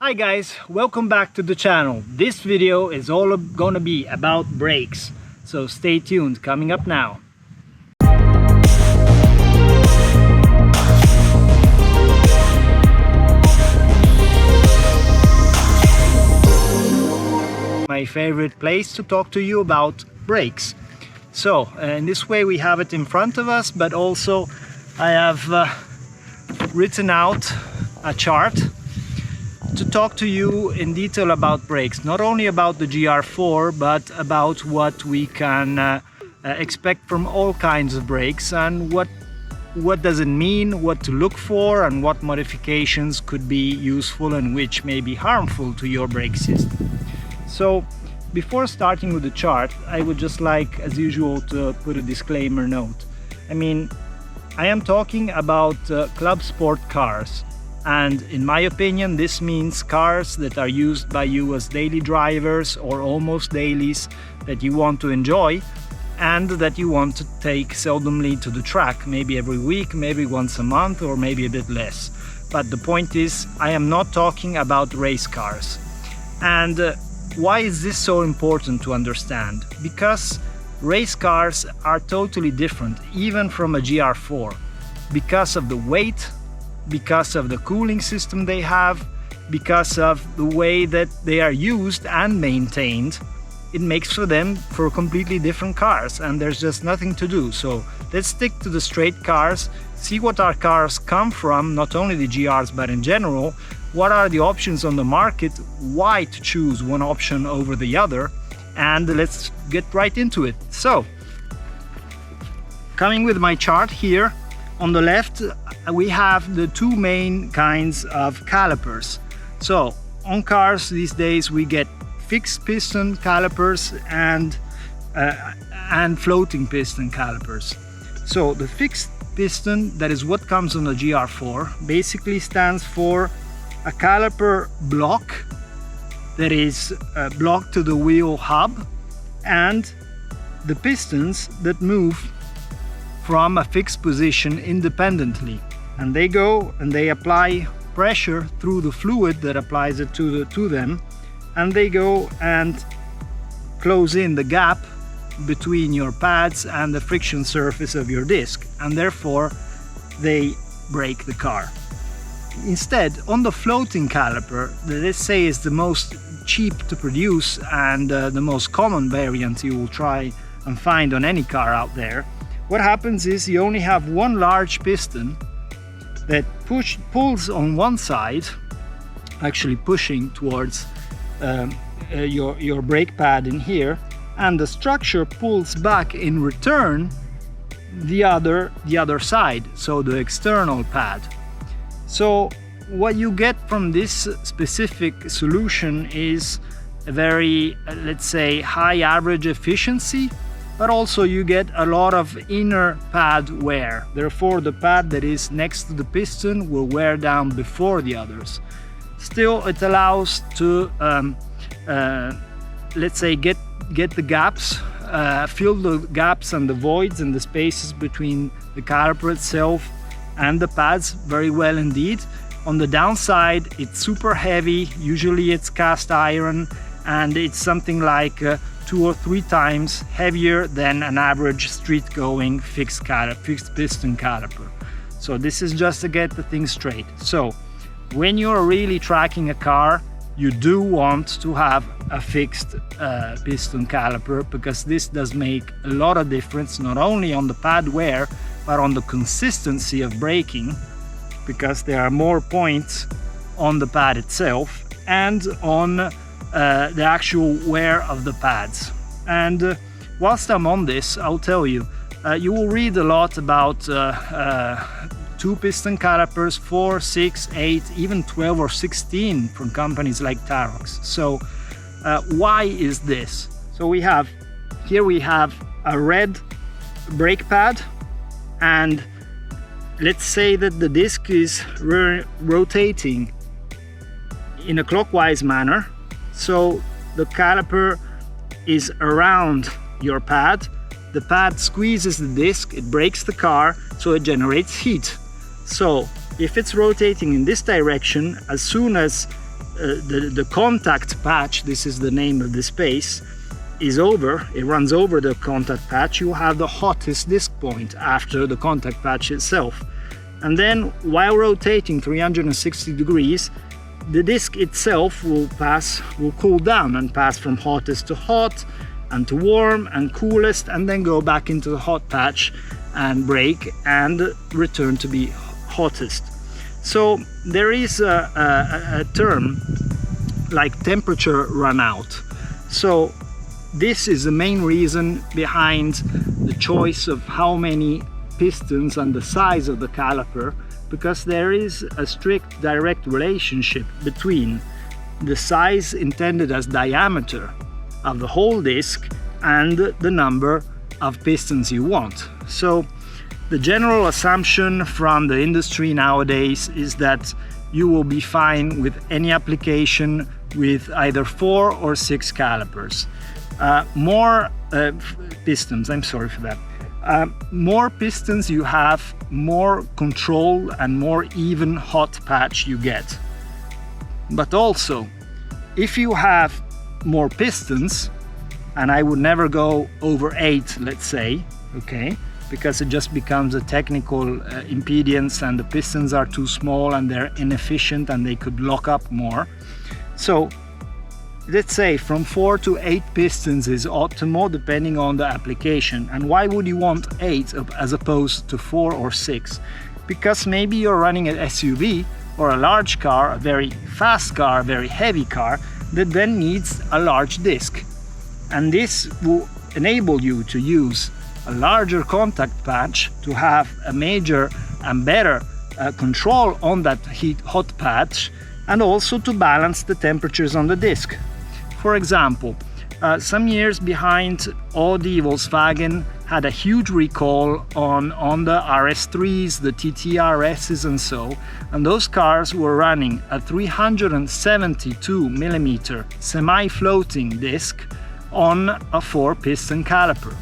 Hi guys, welcome back to the channel. This video is all gonna be about brakes, so stay tuned. Coming up now. My favorite place to talk to you about brakes. So in this way we have it in front of us, but also I have written out a chart to talk to you in detail about brakes, not only about the GR4 but about what we can expect from all kinds of brakes, and what does it mean, what to look for, and what modifications could be useful and which may be harmful to your brake system. So before starting with the chart, I would just like, as usual, to put a disclaimer note. I am talking about club sport cars. And in my opinion, this means cars that are used by you as daily drivers or almost dailies, that you want to enjoy and that you want to take seldomly to the track, maybe every week, maybe once a month, or maybe a bit less. But the point is, I am not talking about race cars. And why is this so important to understand? Because race cars are totally different, even from a GR4, because of the weight, because of the cooling system they have, because of the way that they are used and maintained. It makes for completely different cars, and there's just nothing to do. So let's stick to the straight cars, see what our cars come from, not only the GRs but in general, what are the options on the market, why to choose one option over the other, and let's get right into it. So, coming with my chart here, on the left we have the two main kinds of calipers. So on cars these days we get fixed piston calipers and floating piston calipers. So the fixed piston, that is what comes on the GR4, basically stands for a caliper block that is blocked to the wheel hub, and the pistons that move from a fixed position independently, and they go and they apply pressure through the fluid that applies it to them, and they go and close in the gap between your pads and the friction surface of your disc, and therefore they brake the car. Instead, on the floating caliper, that let's say is the most cheap to produce and the most common variant you will try and find on any car out there, what happens is you only have one large piston that pulls on one side, actually pushing towards your brake pad in here, and the structure pulls back in return the other side, so the external pad. So what you get from this specific solution is a very, let's say, high average efficiency, but also you get a lot of inner pad wear. Therefore the pad that is next to the piston will wear down before the others. Still, it allows to let's say get the gaps, fill the gaps and the voids and the spaces between the caliper itself and the pads very well indeed. On the downside, it's super heavy, usually it's cast iron, and it's something like 2 or 3 times heavier than an average street-going fixed piston caliper. So this is just to get the thing straight. So when you're really tracking a car, you do want to have a fixed piston caliper, because this does make a lot of difference, not only on the pad wear but on the consistency of braking, because there are more points on the pad itself and on the actual wear of the pads. And whilst I'm on this, I'll tell you, you will read a lot about 2 piston calipers, 4, 6, 8, even 12 or 16 from companies like Tarox. So why is this? So here we have a red brake pad, and let's say that the disc is rotating in a clockwise manner. So the caliper is around your pad, the pad squeezes the disc, it brakes the car, so it generates heat. So if it's rotating in this direction, as soon as the contact patch, this is the name of the space, is over, it runs over the contact patch, you have the hottest disc point after the contact patch itself. And then while rotating 360 degrees, the disc itself will cool down and pass from hottest to hot and to warm and coolest, and then go back into the hot patch and break and return to be hottest. So there is a term like temperature run out. So this is the main reason behind the choice of how many pistons and the size of the caliper, because there is a strict direct relationship between the size intended as diameter of the whole disc and the number of pistons you want. So the general assumption from the industry nowadays is that you will be fine with any application with either 4 or 6 calipers. More pistons, I'm sorry for that. More pistons you have, more control and more even hot patch you get. But also, if you have more pistons, and I would never go over 8, let's say, okay, because it just becomes a technical impedance and the pistons are too small and they're inefficient and they could lock up more. So let's say from 4 to 8 pistons is optimal depending on the application. And why would you want 8 as opposed to 4 or 6? Because maybe you're running an SUV or a large car, a very fast car, a very heavy car that then needs a large disc. And this will enable you to use a larger contact patch to have a major and better control on that hot patch, and also to balance the temperatures on the disc. For example, some years behind, Audi, Volkswagen had a huge recall on the RS3s, the TTRSs and so, and those cars were running a 372mm semi-floating disc on a 4-piston caliper.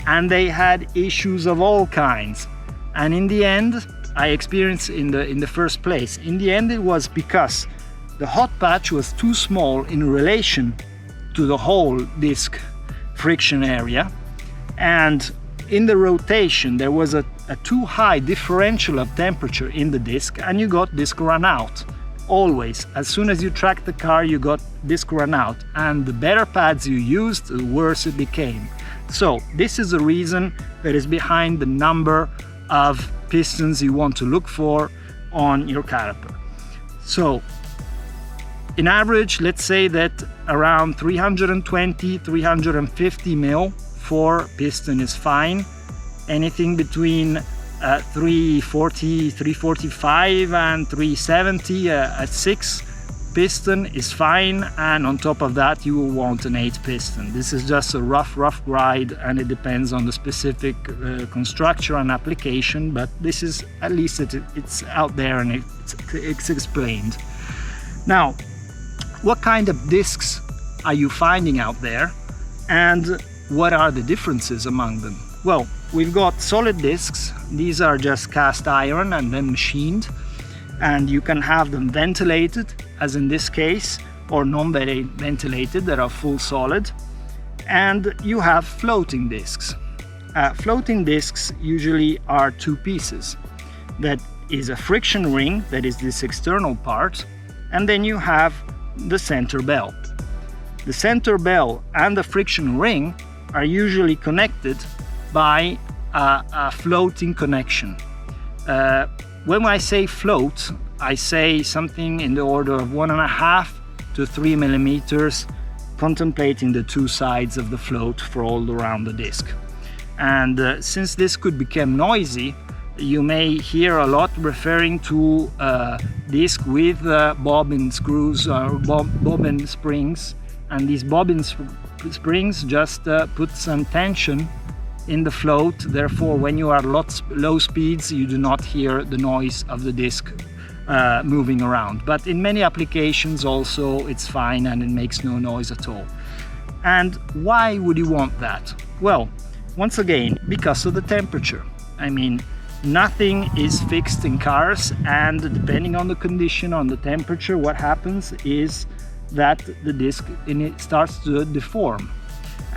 And they had issues of all kinds. And in the end, I experienced in the first place, in the end it was because the hot patch was too small in relation to the whole disc friction area, and in the rotation there was a too high differential of temperature in the disc, and you got disc run out. Always, as soon as you tracked the car, you got disc run out, and the better pads you used, the worse it became. So this is the reason that is behind the number of pistons you want to look for on your caliper. So in average, let's say that around 320-350 mil for piston is fine. Anything between 340, 345 and 370 at 6 piston is fine, and on top of that you will want an 8 piston. This is just a rough ride, and it depends on the specific construction and application, but this is, at least it's out there and it's explained. Now, what kind of discs are you finding out there, and what are the differences among them? Well, we've got solid discs. These are just cast iron and then machined, and you can have them ventilated, as in this case, or non-ventilated that are full solid. And you have floating discs. Floating discs usually are 2 pieces. That is a friction ring, that is this external part, and then you have the center bell. The center bell and the friction ring are usually connected by a floating connection. When I say float, I say something in the order of 1.5 to 3 millimeters, contemplating the 2 sides of the float for all around the disc. And since this could become noisy, you may hear a lot referring to disc with bobbin screws or bobbin springs, and these bobbin springs just put some tension in the float. Therefore, when you are at low speeds, you do not hear the noise of the disc moving around. But in many applications also it's fine and it makes no noise at all. And why would you want that? Well, once again, because of the temperature. I mean, nothing is fixed in cars, and depending on the condition, on the temperature, what happens is that the disc it starts to deform.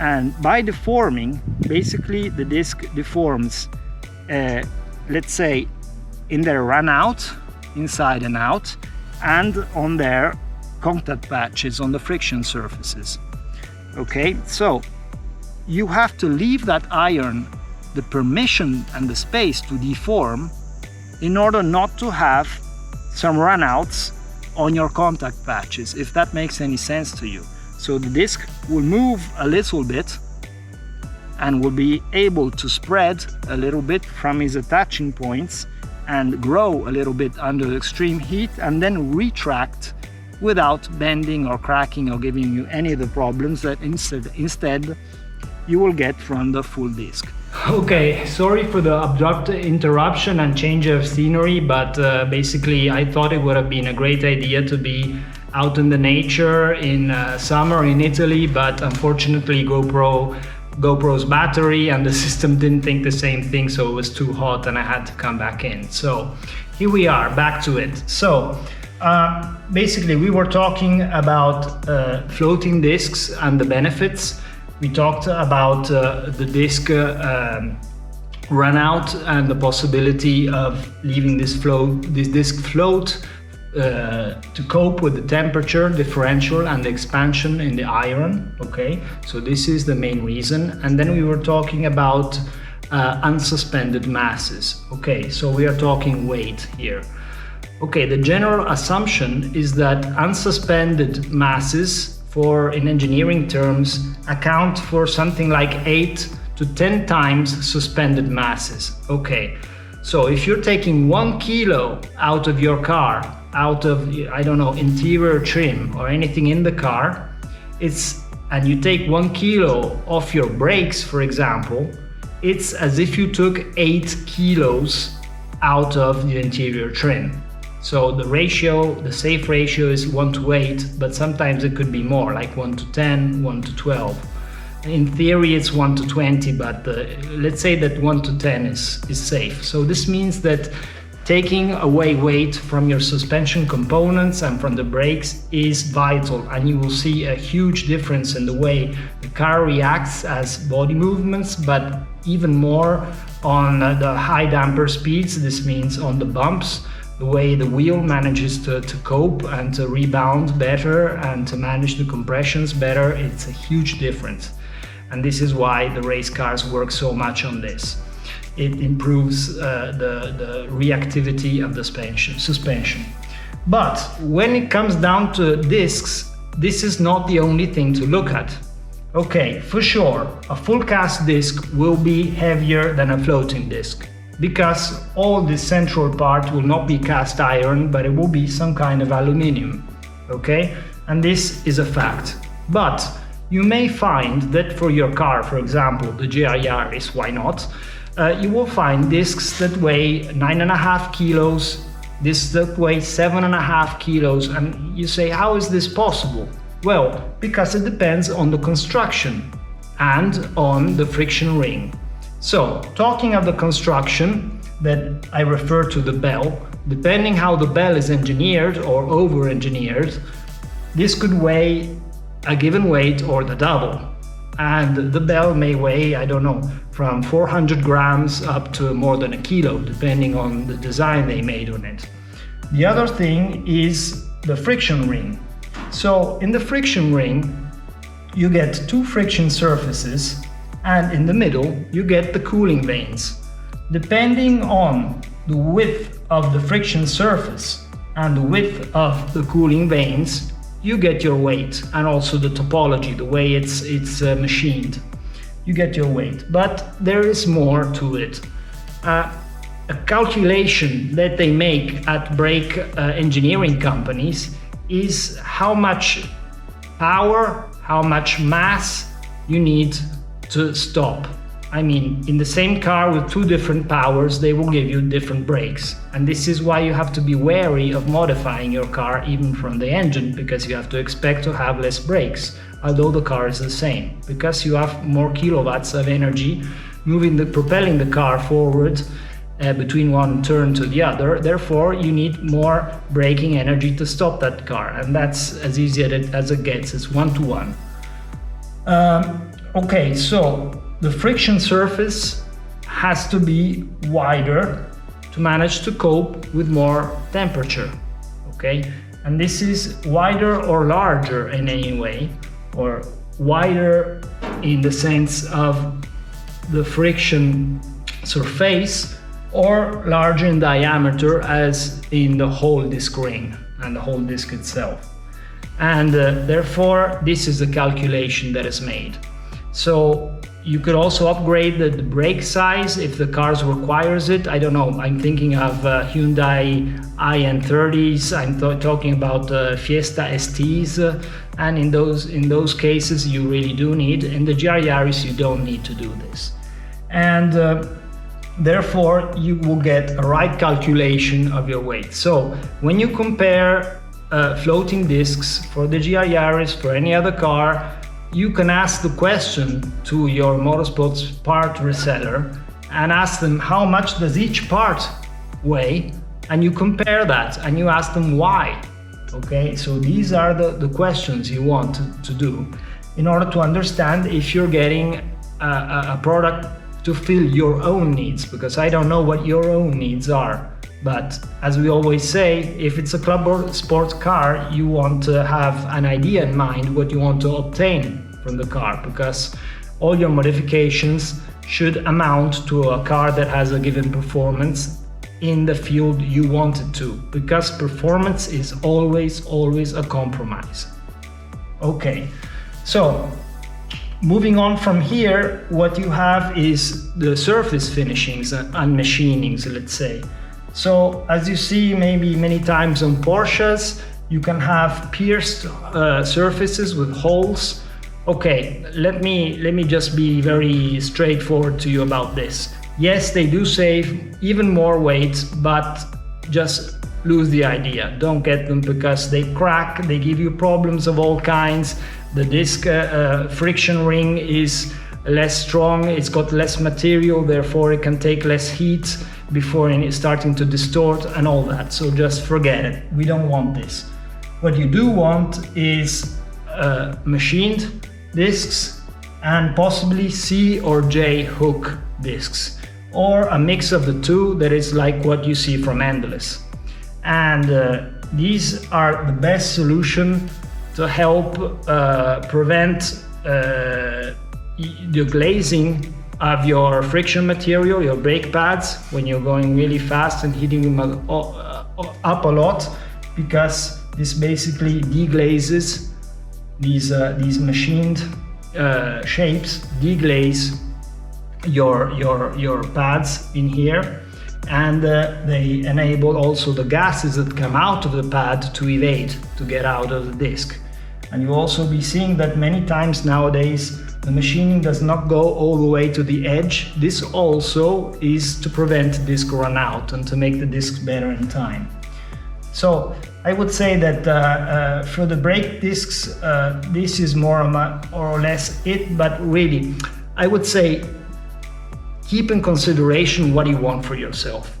And by deforming, basically the disc deforms, let's say, in their run out, inside and out, and on their contact patches, on the friction surfaces. Okay, so you have to leave that iron the permission and the space to deform in order not to have some runouts on your contact patches, if that makes any sense to you. So the disc will move a little bit and will be able to spread a little bit from its attaching points and grow a little bit under extreme heat, and then retract without bending or cracking or giving you any of the problems that instead you will get from the full disc. Okay, sorry for the abrupt interruption and change of scenery, but basically I thought it would have been a great idea to be out in the nature in summer in Italy, but unfortunately GoPro's battery and the system didn't think the same thing, so it was too hot and I had to come back in. So here we are, back to it. So basically we were talking about floating discs and the benefits. We talked about the disc run out and the possibility of leaving this disc float to cope with the temperature differential and the expansion in the iron. Okay, so this is the main reason. And then we were talking about unsuspended masses. Okay, so we are talking weight here. Okay, the general assumption is that unsuspended masses, in engineering terms, account for something like 8 to 10 times suspended masses. Okay, so if you're taking 1 kilo out of your car, out of, I don't know, interior trim or anything in the car, and you take 1 kilo off your brakes, for example, it's as if you took 8 kilos out of the interior trim. So the ratio, the safe ratio is 1 to 8, but sometimes it could be more, like 1 to 10, 1 to 12. In theory it's 1 to 20, but let's say that 1 to 10 is safe. So this means that taking away weight from your suspension components and from the brakes is vital, and you will see a huge difference in the way the car reacts as body movements, but even more on the high damper speeds. This means on the bumps, the way the wheel manages to cope and to rebound better and to manage the compressions better. It's a huge difference. And this is why the race cars work so much on this. It improves the reactivity of the suspension. But when it comes down to discs, this is not the only thing to look at. Okay, for sure, a full cast disc will be heavier than a floating disc, because all the central part will not be cast iron, but it will be some kind of aluminium. Okay, and this is a fact. But you may find that for your car, for example, the GR Yaris, why not? You will find discs that weigh 9.5 kilos, discs that weigh 7.5 kilos, and you say, how is this possible? Well, because it depends on the construction and on the friction ring. So, talking of the construction, that I refer to the bell, depending how the bell is engineered or over-engineered, this could weigh a given weight or the double. And the bell may weigh, I don't know, from 400 grams up to more than a kilo, depending on the design they made on it. The other thing is the friction ring. So in the friction ring, you get two friction surfaces, and in the middle you get the cooling vanes. Depending on the width of the friction surface and the width of the cooling vanes, you get your weight, and also the topology, the way it's machined. You get your weight, but there is more to it. A calculation that they make at brake engineering companies is how much power, how much mass you need to stop. I mean, in the same car with two different powers, they will give you different brakes. And this is why you have to be wary of modifying your car even from the engine, because you have to expect to have less brakes, although the car is the same, because you have more kilowatts of energy propelling the car forward. between one turn to the other. Therefore, you need more braking energy to stop that car, and that's as easy as it gets. It's 1-to-1. Okay, so the friction surface has to be wider to manage to cope with more temperature. Okay, and this is wider or larger in any way, or wider in the sense of the friction surface, or larger in diameter as in the whole disc ring and the whole disc itself. And therefore this is the calculation that is made. So you could also upgrade the brake size if the car requires it. I don't know, I'm thinking of Hyundai iN30s, I'm talking about Fiesta STs, and in those cases you really do need. In the GR Yaris you don't need to do this. And therefore you will get a right calculation of your weight. So when you compare floating discs for the GR Yaris, for any other car, you can ask the question to your motorsports part reseller and ask them how much does each part weigh, and you compare that and you ask them why. Okay, so these are the questions you want to do in order to understand if you're getting a product to fill your own needs, because I don't know what your own needs are. But as we always say, if it's a club sports car, you want to have an idea in mind what you want to obtain from the car, because all your modifications should amount to a car that has a given performance in the field you want it to, because performance is always a compromise. Okay, so moving on from here, what you have is the surface finishings and machinings, let's say. So as you see maybe many times on Porsches, you can have pierced surfaces with holes. Okay, let me just be very straightforward to you about this. Yes, they do save even more weight, but just lose the idea. Don't get them because they crack, they give you problems of all kinds. The disc friction ring is less strong, it's got less material, therefore it can take less heat before it's starting to distort and all that. So just forget it. We don't want this. What you do want is machined discs and possibly C or J hook discs, or a mix of the two that is like what you see from Endless. And these are the best solution to help prevent the glazing of your friction material, your brake pads, when you're going really fast and hitting them up a lot, because this basically deglazes these machined shapes, deglaze your pads in here, and they enable also the gases that come out of the pad to evade, to get out of the disc. And you'll also be seeing that many times nowadays the machining does not go all the way to the edge. This also is to prevent disc run out and to make the discs better in time. So I would say that for the brake discs, this is more or less it, but really I would say keep in consideration what you want for yourself.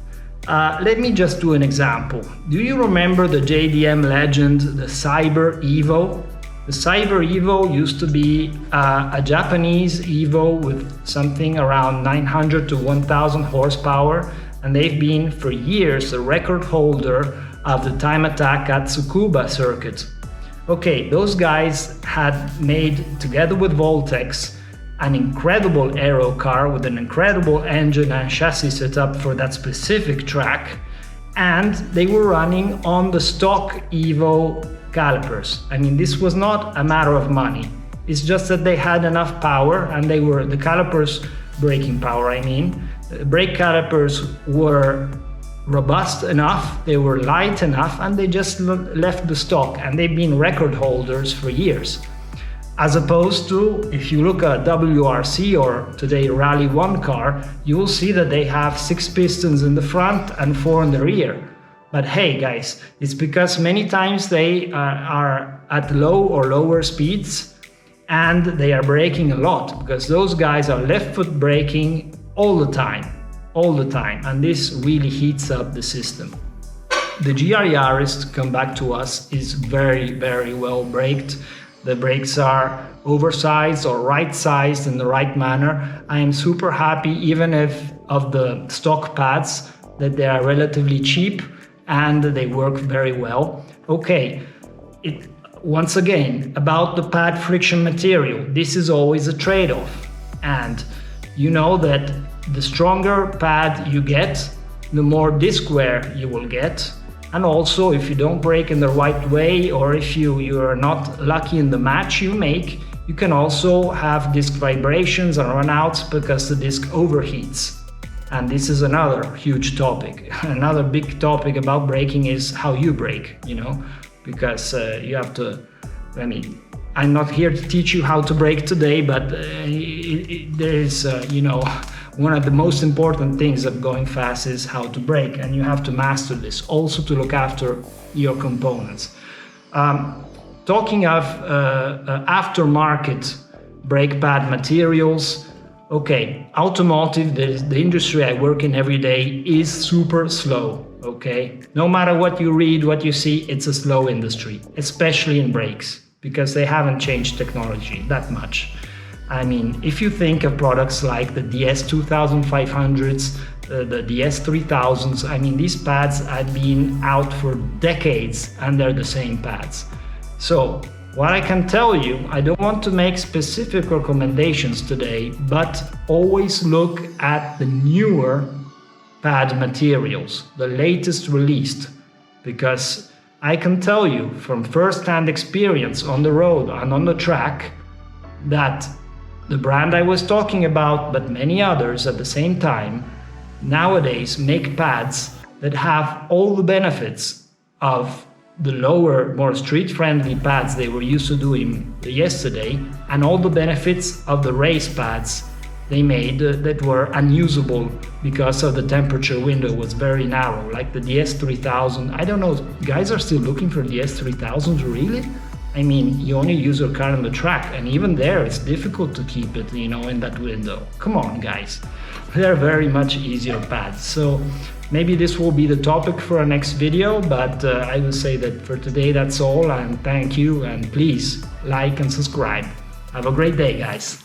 Let me just do an example. Do you remember the JDM legend, the Cyber Evo? The Cyber Evo used to be a Japanese Evo with something around 900 to 1000 horsepower, and they've been for years the record holder of the time attack at Tsukuba circuit. Okay, those guys had made, together with Voltex, an incredible aero car with an incredible engine and chassis setup for that specific track, and they were running on the stock Evo calipers. I mean, this was not a matter of money. It's just that they had enough power, and they were the calipers, braking power I mean. The brake calipers were robust enough, they were light enough, and they just left the stock, and they've been record holders for years. As opposed to, if you look at WRC or today Rally 1 car, you will see that they have 6 pistons in the front and 4 in the rear. But hey guys, it's because many times they are at low or lower speeds and they are braking a lot, because those guys are left foot braking all the time. all the time, and this really heats up the system. The GR Yaris, to come back to us, is very, very well braked. The brakes are oversized or right-sized in the right manner. I am super happy, even if of the stock pads, that they are relatively cheap and they work very well. Okay, once again, about the pad friction material, this is always a trade-off. And you know that the stronger pad you get, the more disc wear you will get. And also, if you don't brake in the right way, or if you are not lucky in the match you make, you can also have disc vibrations and runouts because the disc overheats. And this is another huge topic. Another big topic about braking is how you brake, you know, because you have to, I mean, I'm not here to teach you how to brake today, but there is, you know, one of the most important things of going fast is how to brake, and you have to master this, also to look after your components. Talking of aftermarket brake pad materials, okay, automotive, the industry I work in every day, is super slow, okay? No matter what you read, what you see, it's a slow industry, especially in brakes, because they haven't changed technology that much. I mean, if you think of products like the DS2500s, the DS3000s, I mean, these pads have been out for decades and they're the same pads. So, what I can tell you, I don't want to make specific recommendations today, but always look at the newer pad materials, the latest released, because I can tell you from first-hand experience on the road and on the track that the brand I was talking about, but many others at the same time, nowadays make pads that have all the benefits of the lower, more street-friendly pads they were used to doing yesterday, and all the benefits of the race pads they made that were unusable because of the temperature window was very narrow, like the DS3000. I don't know, guys are still looking for DS3000s, really? I mean, you only use your car on the track, and even there it's difficult to keep it, you know, in that window. Come on, guys. They're very much easier pads. So maybe this will be the topic for our next video, but I will say that for today that's all, and thank you, and please like and subscribe. Have a great day, guys.